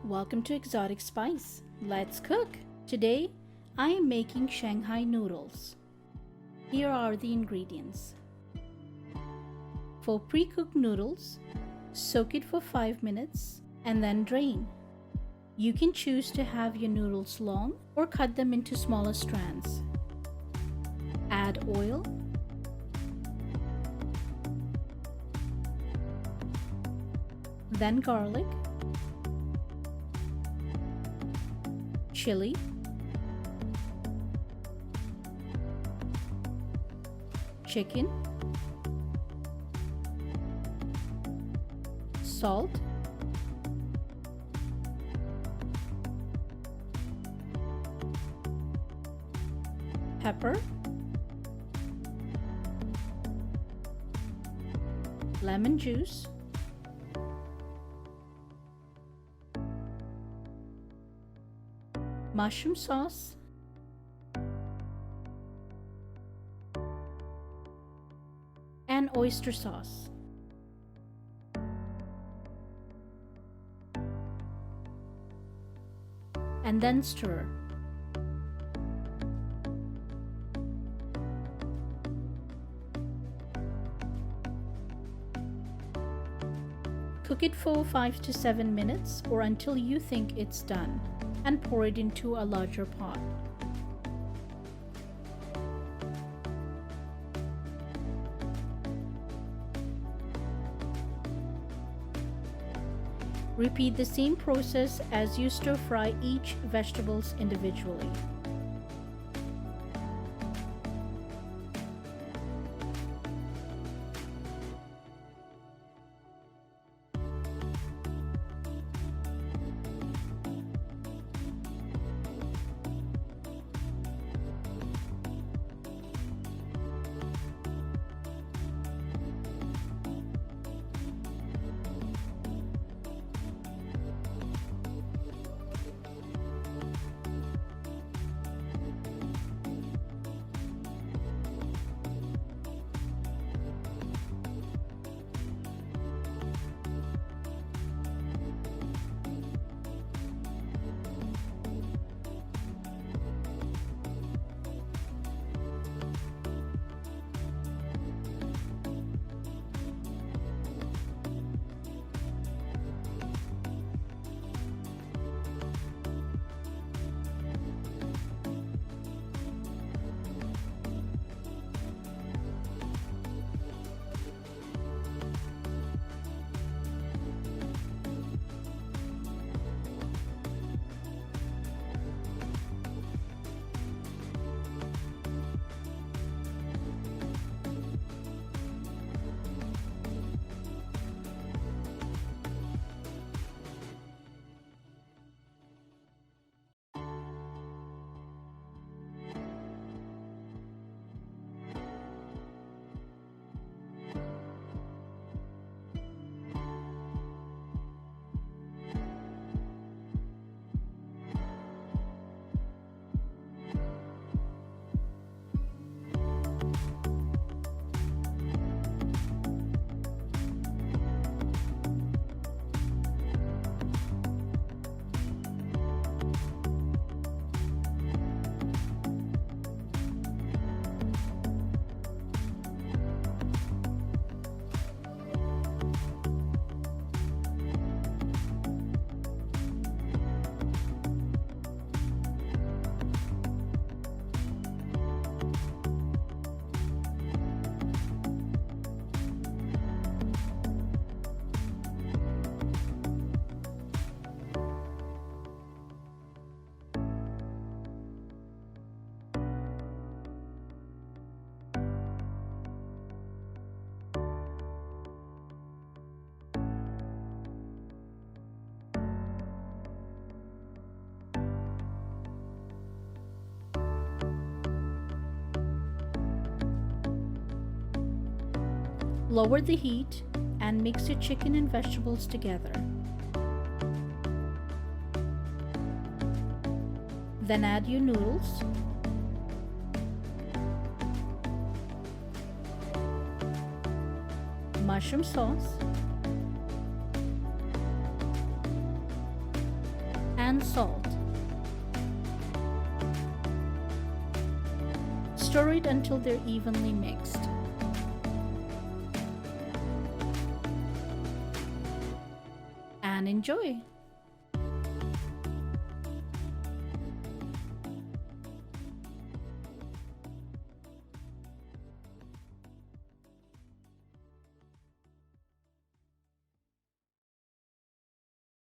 Welcome to Exotic Spice. Let's cook! Today, I am making Shanghai noodles. Here are the ingredients. For pre-cooked noodles, soak it for 5 minutes and then drain. You can choose to have your noodles long or cut them into smaller strands. Add oil, then garlic, chili, chicken, salt, pepper, lemon juice, mushroom sauce, and oyster sauce. And then stir. Cook it for 5 to 7 minutes or until you think it's done, and pour it into a larger pot. Repeat the same process as you stir fry each vegetables individually. Lower the heat and mix your chicken and vegetables together. Then add your noodles. Mushroom sauce. and salt. Stir it until they're evenly mixed. And enjoy!